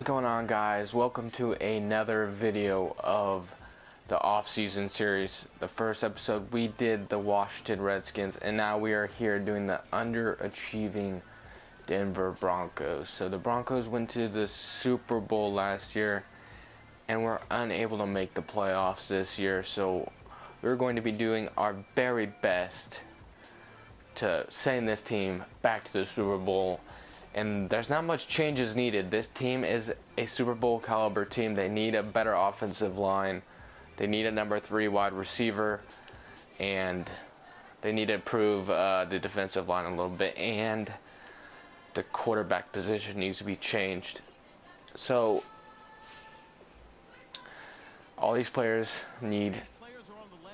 What's going on, guys? Welcome to another video of the off-season series. The first episode we did the Washington Redskins, and now we are here doing the underachieving Denver Broncos. So the Broncos went to the Super Bowl last year and were unable to make the playoffs this year, so we're going to be doing our very best to send this team back to the Super Bowl. And there's not much changes needed. This team is a Super Bowl caliber team. They need a better offensive line. They need a number 3 wide receiver. And they need to improve the defensive line a little bit. And the quarterback position needs to be changed. So all these players need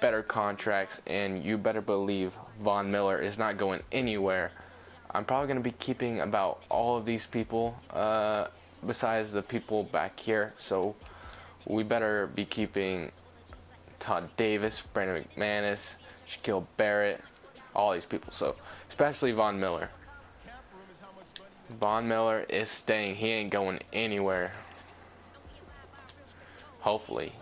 better contracts. And you better believe Von Miller is not going anywhere. I'm probably going to be keeping about all of these people besides the people back here. So we better be keeping Todd Davis, Brandon McManus, Shaquille Barrett, all these people. So especially Von Miller. Von Miller is staying. He ain't going anywhere. Hopefully.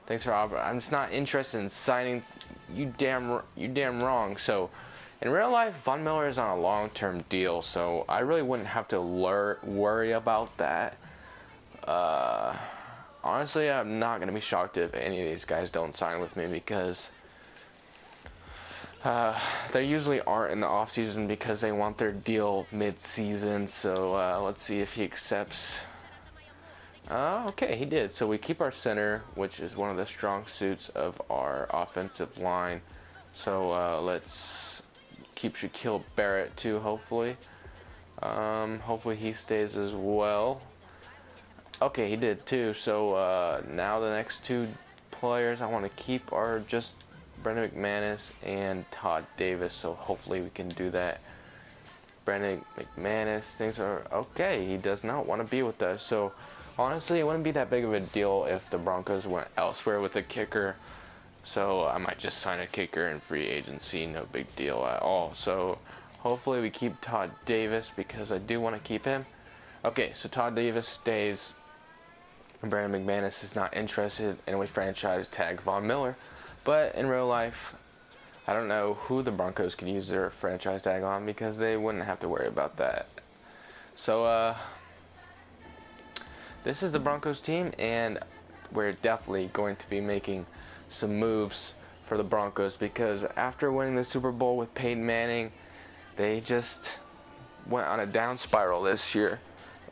Thanks for Albert. I'm just not interested in signing. You damn wrong. So in real life, Von Miller is on a long-term deal, so I really wouldn't have to worry about that. Honestly, I'm not going to be shocked if any of these guys don't sign with me, because they usually aren't in the offseason because they want their deal mid-season. So let's see if he accepts. Okay, he did. So we keep our center, which is one of the strong suits of our offensive line. So let's keep Shaquille Barrett too, hopefully. Hopefully he stays as well. Okay, he did too. So now the next two players I want to keep are just Brandon McManus and Todd Davis. So hopefully we can do that. Brandon McManus, things are okay. He does not want to be with us. So honestly, it wouldn't be that big of a deal if the Broncos went elsewhere with a kicker. So I might just sign a kicker in free agency, no big deal at all. So hopefully we keep Todd Davis, because I do want to keep him. Okay, so Todd Davis stays. Brandon McManus is not interested, and we franchise tag Von Miller. But in real life, I don't know who the Broncos could use their franchise tag on, because they wouldn't have to worry about that. So this is the Broncos team, and we're definitely going to be making some moves for the Broncos, because after winning the Super Bowl with Peyton Manning, they just went on a down spiral this year.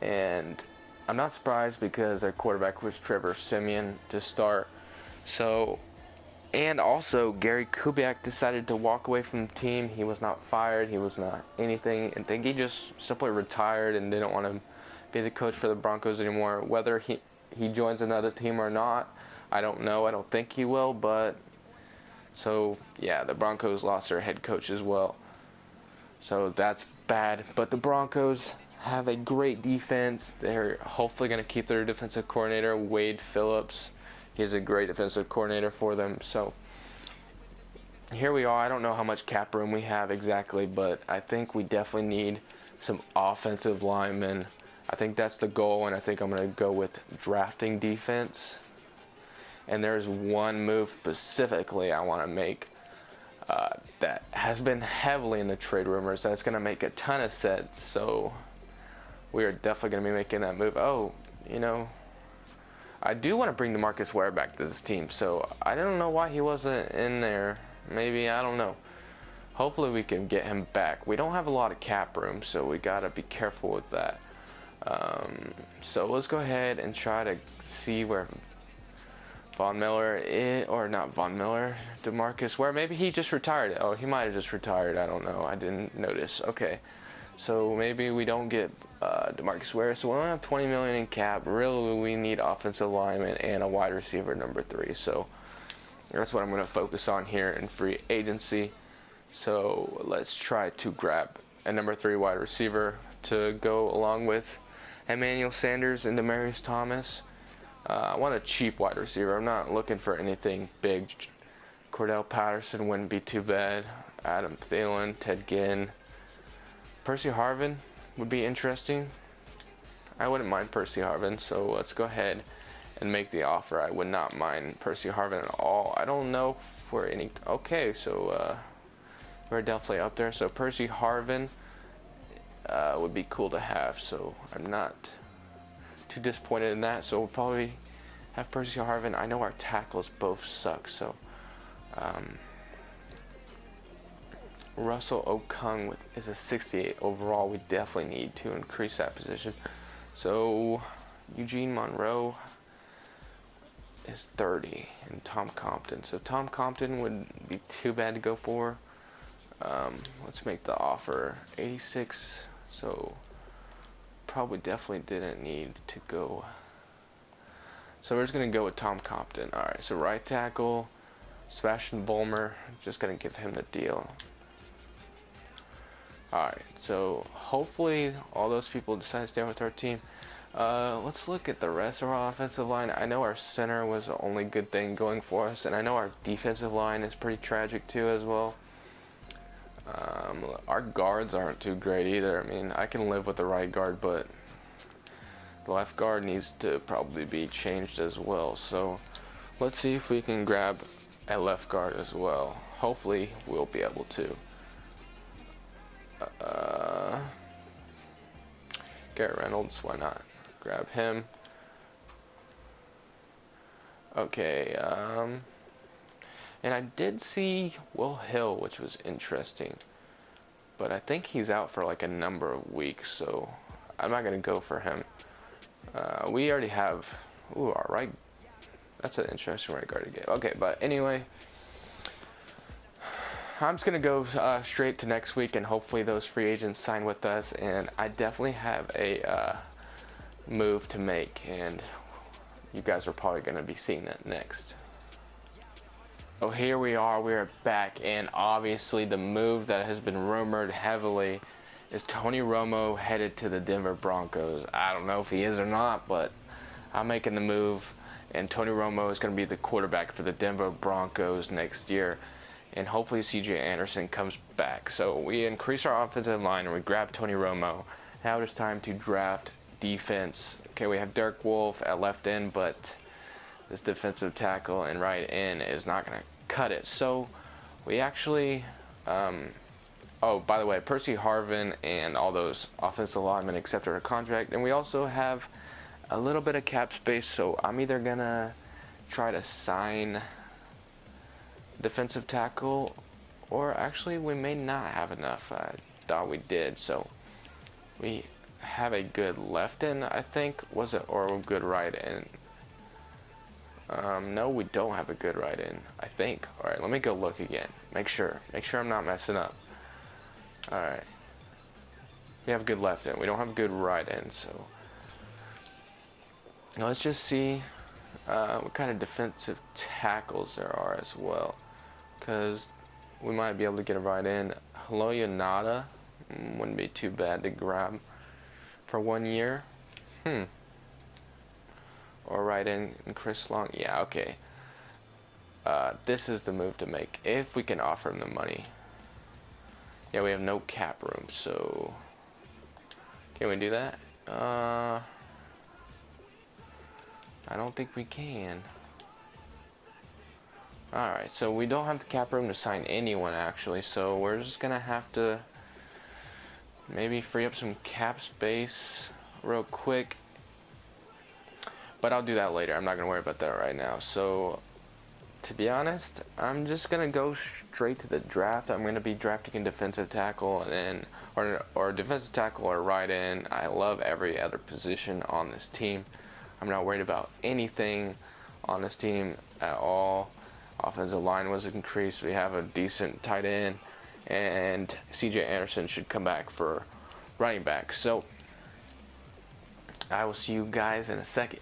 And I'm not surprised, because their quarterback was Trevor Siemian to start. So, and also Gary Kubiak decided to walk away from the team. He was not fired, he was not anything. I think he just simply retired and didn't want to be the coach for the Broncos anymore. Whether he joins another team or not, I don't know. I don't think he will, but so yeah, the Broncos lost their head coach as well. So that's bad. But the Broncos have a great defense. They're hopefully going to keep their defensive coordinator, Wade Phillips. He's a great defensive coordinator for them. So here we are. I don't know how much cap room we have exactly, but I think we definitely need some offensive linemen. I think that's the goal, and I think I'm going to go with drafting defense. And there's one move specifically I want to make that has been heavily in the trade rumors. That's going to make a ton of sense. So we are definitely going to be making that move. Oh, you know, I do want to bring DeMarcus Ware back to this team. So I don't know why he wasn't in there. Maybe, I don't know. Hopefully we can get him back. We don't have a lot of cap room, so we got to be careful with that. So let's go ahead and try to see where Von Miller is, or not Von Miller, DeMarcus Ware. Maybe he just retired. Oh, he might have just retired. I don't know. I didn't notice. Okay, so maybe we don't get DeMarcus Ware. So we only have $20 million in cap. Really, we need offensive lineman and a wide receiver number 3. So that's what I'm going to focus on here in free agency. So let's try to grab a number 3 wide receiver to go along with Emmanuel Sanders and Demaryius Thomas. I want a cheap wide receiver. I'm not looking for anything big. Cordell Patterson wouldn't be too bad. Adam Thielen, Ted Ginn. Percy Harvin would be interesting. I wouldn't mind Percy Harvin, so let's go ahead and make the offer. I would not mind Percy Harvin at all. I don't know if we're any... Okay, so we're definitely up there. So Percy Harvin would be cool to have, so I'm not too disappointed in that. So we'll probably have Percy Harvin. I know our tackles both suck, so Russell Okung is a 68 overall. We definitely need to increase that position. So Eugene Monroe is 30, and Tom Compton. So Tom Compton would be too bad to go for. Let's make the offer 86. So probably definitely didn't need to go. So we're just gonna go with Tom Compton. All right. So right tackle, Sebastian Vollmer. Just gonna give him the deal. All right. So hopefully all those people decide to stay with our team. Let's look at the rest of our offensive line. I know our center was the only good thing going for us, and I know our defensive line is pretty tragic too as well. Our guards aren't too great either. I mean, I can live with the right guard, but the left guard needs to probably be changed as well. So let's see if we can grab a left guard as well. Hopefully we'll be able to. Garrett Reynolds, why not? Grab him. Okay, and I did see Will Hill, which was interesting, but I think he's out for like a number of weeks, so I'm not gonna go for him. We already have, our right, that's an interesting right guard to get. Okay, but anyway, I'm just gonna go straight to next week, and hopefully those free agents sign with us, and I definitely have a move to make, and you guys are probably gonna be seeing that next. Oh, here we are back, and obviously the move that has been rumored heavily is Tony Romo headed to the Denver Broncos. I don't know if he is or not, but I'm making the move, and Tony Romo is going to be the quarterback for the Denver Broncos next year, and hopefully CJ Anderson comes back. So we increase our offensive line and we grab Tony Romo. Now it's time to draft defense. Okay, we have Derek Wolfe at left end, but this defensive tackle and right end is not going to cut it. So we actually oh, by the way, Percy Harvin and all those offensive linemen accepted a contract, and we also have a little bit of cap space, so I'm either gonna try to sign defensive tackle, or actually we may not have enough. I thought we did. So we have a good left end, I think, was it, or a good right end? No, we don't have a good right end, I think. All right, let me go look again. Make sure I'm not messing up. All right, we have a good left end. We don't have a good right end, so now let's just see what kind of defensive tackles there are as well, because we might be able to get a right end. Haloya Nada wouldn't be too bad to grab for 1 year. Or right in Chris Long. Yeah, okay. This is the move to make if we can offer him the money. Yeah, we have no cap room, so can we do that? I don't think we can. Alright, so we don't have the cap room to sign anyone actually, so we're just gonna have to maybe free up some cap space real quick. But I'll do that later. I'm not going to worry about that right now. So, to be honest, I'm just going to go straight to the draft. I'm going to be drafting a defensive tackle, and or defensive tackle or right end. I love every other position on this team. I'm not worried about anything on this team at all. Offensive line was increased. We have a decent tight end, and CJ Anderson should come back for running back. So, I will see you guys in a second.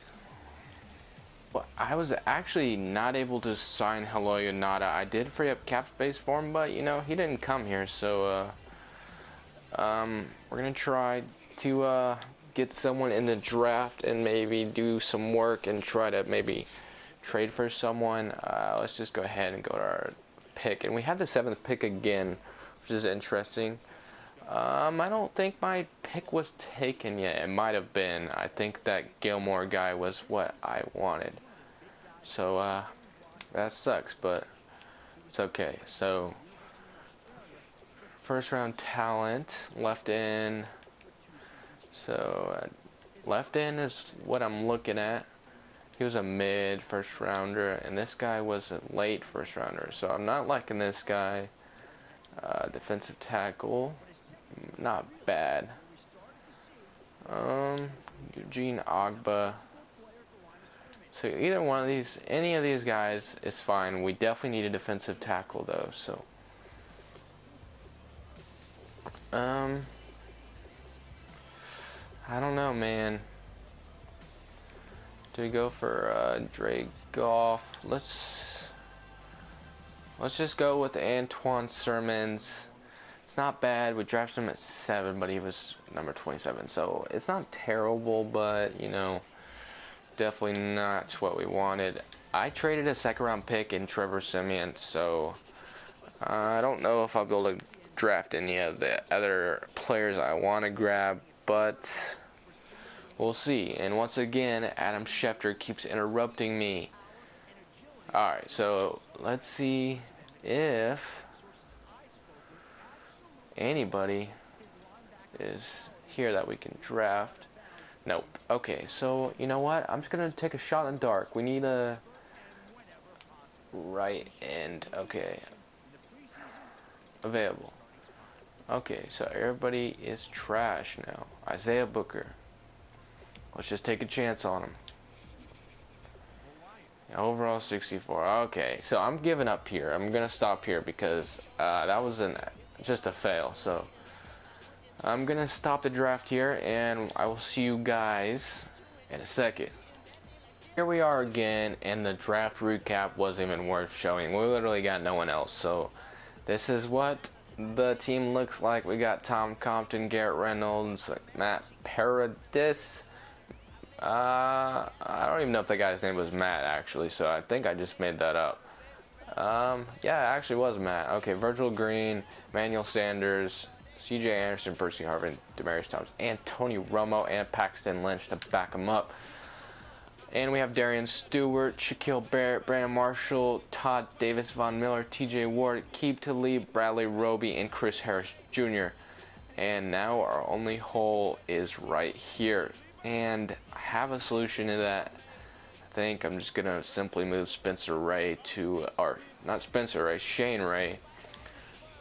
Well, I was actually not able to sign Haloya Nada. I did free up cap space for him, but you know, he didn't come here, so we're gonna try to get someone in the draft and maybe do some work and try to maybe trade for someone. Let's just go ahead and go to our pick, and we have the 7th pick again, which is interesting. I don't think my pick was taken yet. It might have been. I think that Gilmore guy was what I wanted. So, that sucks, but it's okay. So, first round talent, left in. So, left in is what I'm looking at. He was a mid first rounder, and this guy was a late first rounder. So, I'm not liking this guy. Defensive tackle, not bad. Eugene Ogba. So either one of these, any of these guys is fine. We definitely need a defensive tackle though. So, I don't know, man. Do we go for Dre Goff? Let's just go with Antoine Sermons. It's not bad. We drafted him at 7, but he was number 27. So it's not terrible, but, you know, definitely not what we wanted. I traded a second-round pick in Trevor Siemian, so I don't know if I'll be able to draft any of the other players I want to grab, but we'll see. And once again, Adam Schefter keeps interrupting me. Alright, so let's see if anybody is here that we can draft. Nope. Okay, so you know what? I'm just gonna take a shot in the dark. We need a right end. Okay. Available. Okay, so everybody is trash now. Isaiah Booker. Let's just take a chance on him. Overall 64. Okay, so I'm giving up here. I'm gonna stop here because that was just a fail. So I'm gonna stop the draft here, and I will see you guys in a second. Here we are again, and the draft recap wasn't even worth showing. We literally got no one else. So this is what the team looks like. We got Tom Compton, Garrett Reynolds, Matt Paradis. I don't even know if that guy's name was Matt, actually, so I think I just made that up. Yeah, it actually was Matt. Okay, Virgil Green, Manuel Sanders, C.J. Anderson, Percy Harvin, Demaryius Thomas, and Tony Romo, and Paxton Lynch to back him up. And we have Darian Stewart, Shaquille Barrett, Brandon Marshall, Todd Davis, Von Miller, T.J. Ward, Keeb Talib, Bradley Roby, and Chris Harris Jr. And now our only hole is right here. And I have a solution to that. I think I'm just gonna simply move Spencer Ray to, or not Spencer Ray, Shane Ray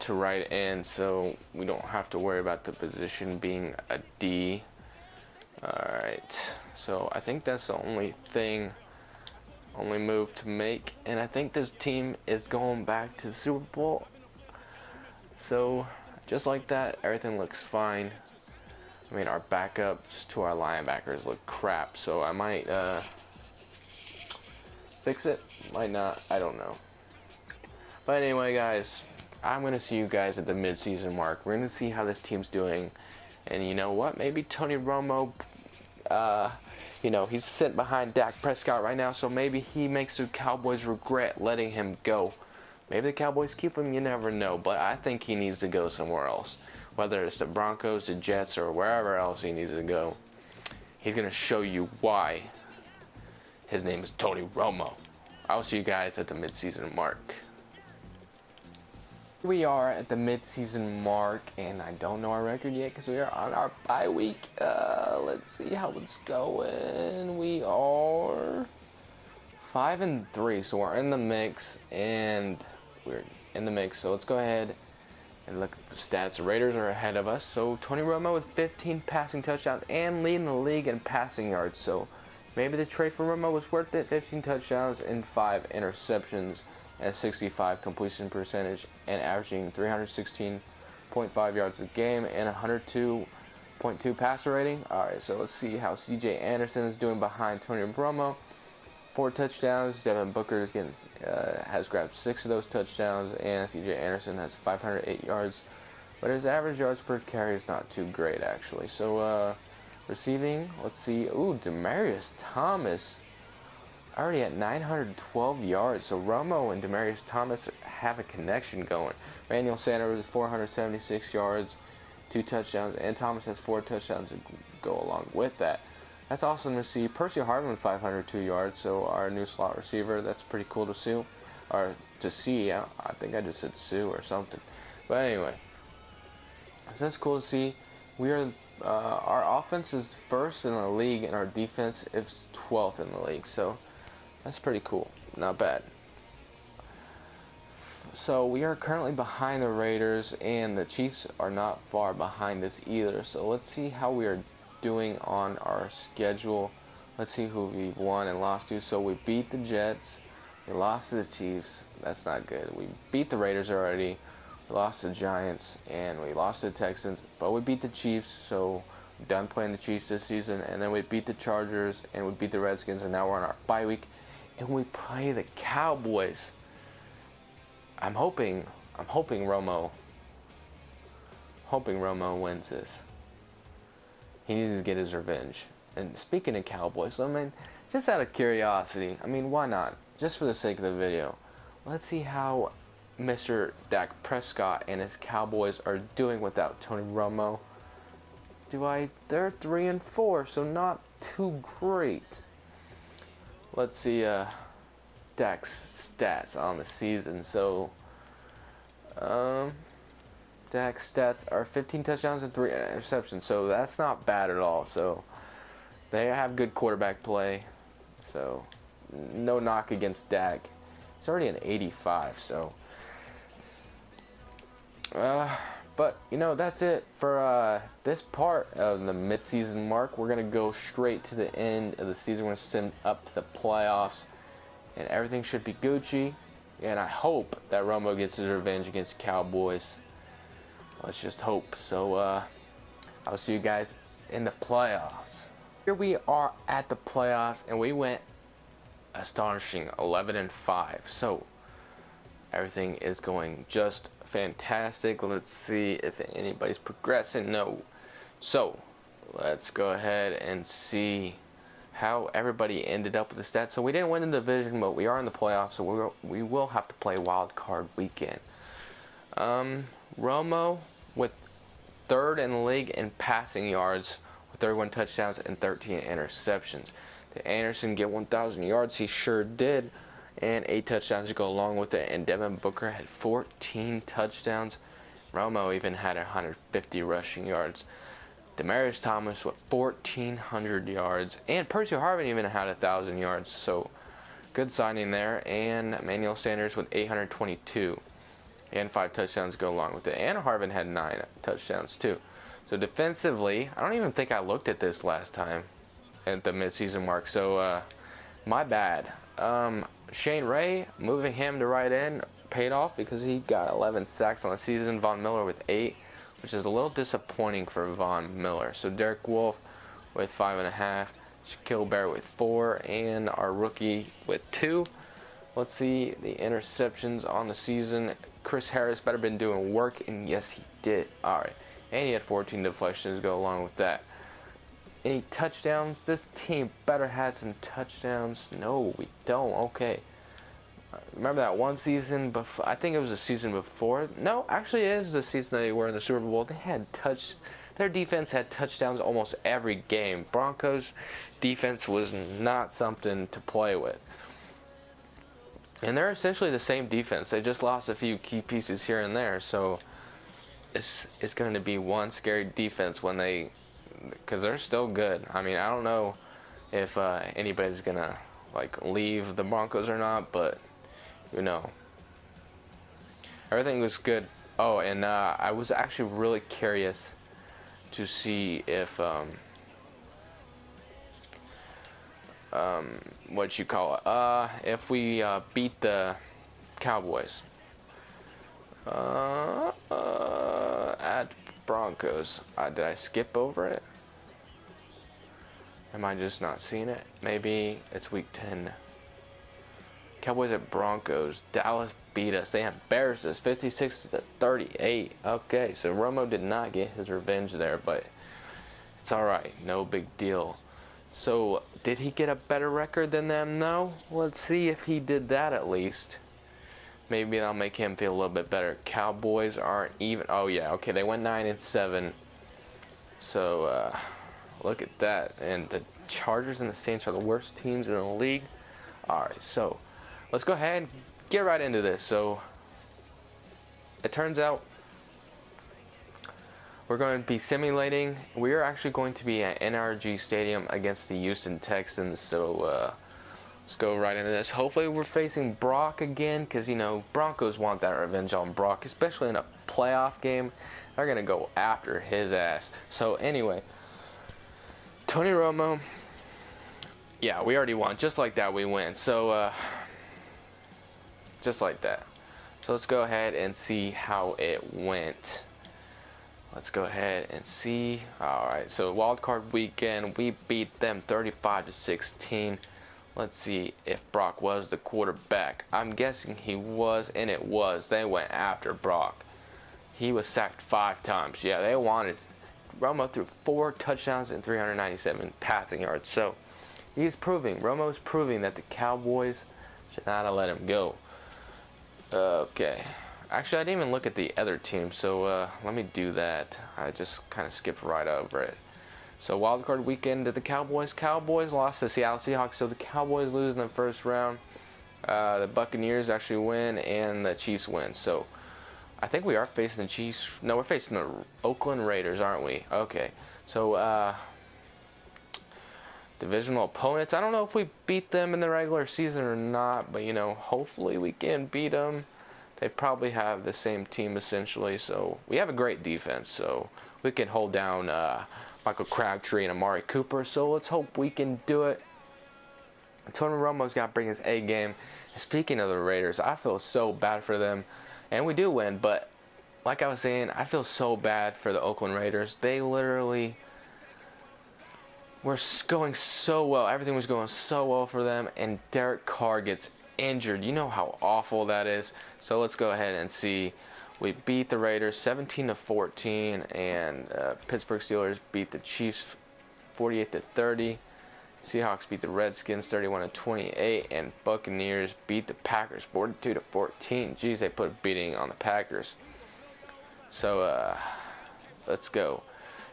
to right end, so we don't have to worry about the position being a D. Alright, so I think that's the only move to make, and I think this team is going back to the Super Bowl. So just like that, everything looks fine. I mean, our backups to our linebackers look crap, so I might fix it, might not, I don't know. But anyway, guys, I'm going to see you guys at the mid-season mark. We're going to see how this team's doing, and you know what, maybe Tony Romo, you know, he's sitting behind Dak Prescott right now, so maybe he makes the Cowboys regret letting him go. Maybe the Cowboys keep him, you never know, but I think he needs to go somewhere else. Whether it's the Broncos, the Jets, or wherever else he needs to go. He's going to show you why his name is Tony Romo. I'll see you guys at the midseason mark. We are at the midseason mark, and I don't know our record yet because we are on our bye week. Let's see how it's going. We are 5-3, so we're in the mix, so let's go ahead and look at the stats. The Raiders are ahead of us. So Tony Romo with 15 passing touchdowns and leading the league in passing yards. So maybe the trade for Romo was worth it. 15 touchdowns and 5 interceptions and a 65 completion percentage and averaging 316.5 yards a game and 102.2 passer rating. Alright, so let's see how C.J. Anderson is doing behind Tony Romo. 4 touchdowns. Devin Booker is has grabbed 6 of those touchdowns, and C.J. Anderson has 508 yards, but his average yards per carry is not too great actually. So receiving, let's see. Ooh, Demaryius Thomas already at 912 yards. So Romo and Demaryius Thomas have a connection going. Manuel Sanders with 476 yards, 2 touchdowns, and Thomas has 4 touchdowns to go along with that. That's awesome to see. Percy Harvin 502 yards, so our new slot receiver. That's pretty cool to see. Or to see. I think I just said Sue or something. But anyway, so that's cool to see. We are our offense is first in the league, and our defense is 12th in the league. So that's pretty cool. Not bad. So we are currently behind the Raiders, and the Chiefs are not far behind us either. So let's see how we are doing on our schedule. Let's see who we've won and lost to. So we beat the Jets. We lost to the Chiefs. That's not good. We beat the Raiders already. We lost to the Giants, and we lost to the Texans. But we beat the Chiefs, so we're done playing the Chiefs this season. And then we beat the Chargers, and we beat the Redskins, and now we're on our bye week. And we play the Cowboys. I'm hoping Romo wins this. He needs to get his revenge. And speaking of Cowboys, I mean, just out of curiosity, I mean, why not? Just for the sake of the video, let's see how Mr. Dak Prescott and his Cowboys are doing without Tony Romo. They're 3-4, so not too great. Let's see Dak's stats on the season. So Dak's stats are 15 touchdowns and 3 interceptions, so that's not bad at all. So they have good quarterback play, so no knock against Dak. It's already an 85, so but you know, that's it for this part of the mid-season mark. We're gonna go straight to the end of the season. We're gonna send up to the playoffs, and everything should be Gucci. And I hope that Romo gets his revenge against Cowboys. Let's just hope. So I'll see you guys in the playoffs. Here we are at the playoffs, and we went astonishing 11-5. So everything is going just fantastic. Let's see if anybody's progressing. No. So let's go ahead and see how everybody ended up with the stats. So we didn't win the division, but we are in the playoffs, so we will have to play wild card weekend. Romo with 3rd in the league in passing yards with 31 touchdowns and 13 interceptions. Did Anderson get 1,000 yards? He sure did, and 8 touchdowns to go along with it. And Devin Booker had 14 touchdowns. Romo even had 150 rushing yards. Demaryius Thomas with 1,400 yards, and Percy Harvin even had 1,000 yards. So good signing there. And Emmanuel Sanders with 822 and 5 touchdowns to go along with it. And Harvin had 9 touchdowns too. So defensively, I don't even think I looked at this last time at the midseason mark. So my bad. Shane Ray, moving him to right end paid off because he got 11 sacks on the season. Von Miller with 8. Which is a little disappointing for Von Miller. So Derek Wolfe with 5.5, Shaquille Barrett with 4, and our rookie with 2. Let's see the interceptions on the season. Chris Harris better been doing work, and yes, he did. All right, and he had 14 deflections to go along with that. Any touchdowns? This team better had some touchdowns. No, we don't. Okay. Remember that one season before? I think it was the season before. No, actually it is the season they were in the Super Bowl. They had their defense had touchdowns almost every game. Broncos defense was not something to play with. And they're essentially the same defense. They just lost a few key pieces here and there. So it's going to be one scary defense when because they're still good. I mean, I don't know if anybody's going to leave the Broncos or not, but you know, everything was good. Oh, and I was actually really curious to see if what you call it, if we beat the Cowboys at Broncos. Did I skip over it? Am I just not seeing it? Maybe it's week 10. Cowboys at Broncos. Dallas beat us. They embarrassed us 56-38. Okay, so Romo did not get his revenge there, but it's alright. No big deal. So, did he get a better record than them? No. Let's see if he did that at least. Maybe that'll make him feel a little bit better. Cowboys aren't even. Oh yeah, okay, they went 9-7. So look at that. And the Chargers and the Saints are the worst teams in the league. All right, so let's go ahead and get right into this. So it turns out we're going to be simulating. We are actually going to be at NRG Stadium against the Houston Texans. So let's go right into this. Hopefully we're facing Brock again, because, you know, Broncos want that revenge on Brock, especially in a playoff game. They're going to go after his ass. So anyway, Tony Romo, yeah, we already won. Just like that, we win. So just like that. So let's go ahead and see how it went. Let's go ahead and see. Alright, so wild card weekend, we beat them 35-16. Let's see if Brock was the quarterback. I'm guessing he was, and it was. They went after Brock. He was sacked 5 times. Yeah, they wanted. Romo threw 4 touchdowns and 397 passing yards. So Romo's proving that the Cowboys should not have let him go. Okay. Actually, I didn't even look at the other team, so let me do that. I just kind of skipped right over it. So wildcard weekend to the Cowboys. Cowboys lost to Seattle Seahawks, so the Cowboys lose in the first round. The Buccaneers actually win, and the Chiefs win. So I think we are facing the Chiefs. No, we're facing the Oakland Raiders, aren't we? Okay. So divisional opponents. I don't know if we beat them in the regular season or not, but, you know, hopefully we can beat them. They probably have the same team essentially, so we have a great defense, so we can hold down Michael Crabtree and Amari Cooper, so let's hope we can do it. Tony Romo's got to bring his A game. Speaking of the Raiders, I feel so bad for them, and we do win, but like I was saying, I feel so bad for the Oakland Raiders. They literally were going so well. Everything was going so well for them, and Derek Carr gets injured. You know how awful that is. So let's go ahead and see. We beat the Raiders 17-14, and Pittsburgh Steelers beat the Chiefs 48-30. Seahawks beat the Redskins 31-28, and Buccaneers beat the Packers 42-14. Jeez, they put a beating on the Packers. So let's go.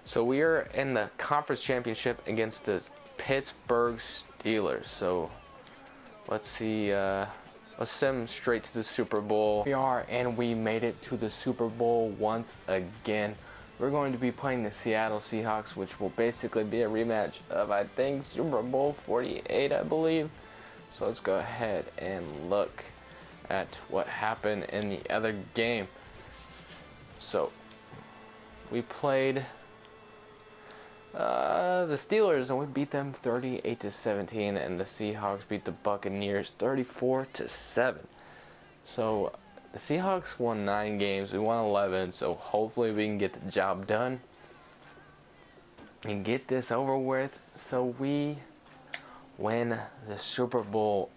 So we are in the conference championship against the Pittsburgh Steelers. So let's see, let's send them straight to the Super Bowl. We are, and we made it to the Super Bowl once again. We're going to be playing the Seattle Seahawks, which will basically be a rematch of, I think, Super Bowl 48, I believe. So let's go ahead and look at what happened in the other game. So we played the Steelers, and we beat them 38-17, and the Seahawks beat the Buccaneers 34-7. So the Seahawks won 9 games, we won 11, so hopefully we can get the job done and get this over with so we win the Super Bowl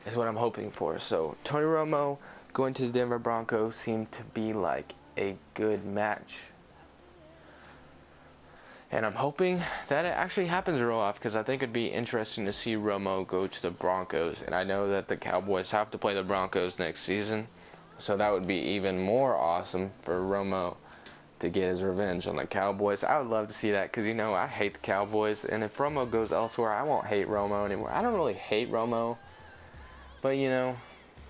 is what I'm hoping for. So Tony Romo going to the Denver Broncos seemed to be like a good match. And I'm hoping that it actually happens real often, because I think it'd be interesting to see Romo go to the Broncos. And I know that the Cowboys have to play the Broncos next season, so that would be even more awesome for Romo to get his revenge on the Cowboys. I would love to see that, because, you know, I hate the Cowboys. And if Romo goes elsewhere, I won't hate Romo anymore. I don't really hate Romo, but, you know,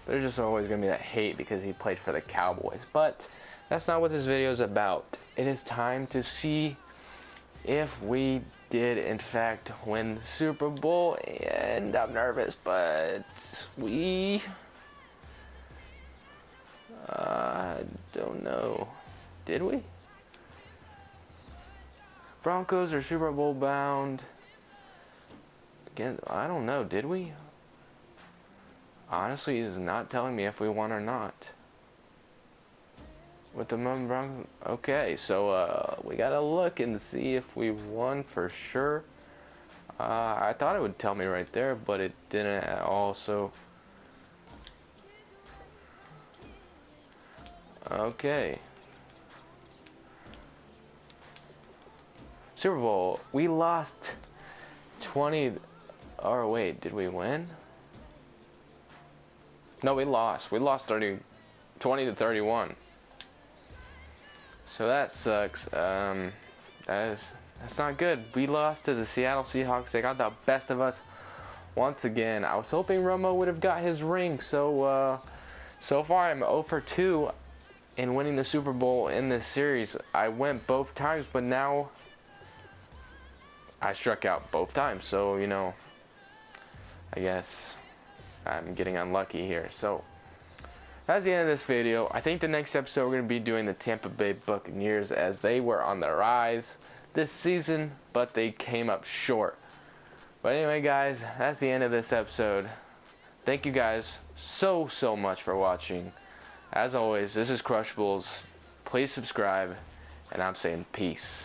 there's just always going to be that hate because he played for the Cowboys. But that's not what this video is about. It is time to see if we did in fact win the Super Bowl, and I'm nervous, but we don't know. Did we? Broncos are Super Bowl bound. Again, I don't know. Did we? Honestly, it's not telling me if we won or not. With the Broncos. Okay, so we gotta look and see if we won for sure. I thought it would tell me right there, but it didn't at all. So okay, Super Bowl. We lost 20. Or wait, did we win? No, we lost. We lost 20-31. So that sucks. That's not good. We lost to the Seattle Seahawks. They got the best of us once again. I was hoping Romo would have got his ring. So far I'm 0 for 2 in winning the Super Bowl in this series. I went both times, but now I struck out both times. So, you know, I guess I'm getting unlucky here. So that's the end of this video. I think the next episode we're going to be doing the Tampa Bay Buccaneers, as they were on the rise this season, but they came up short. But anyway, guys, that's the end of this episode. Thank you guys so much for watching. As always, this is Crushables. Please subscribe, and I'm saying peace.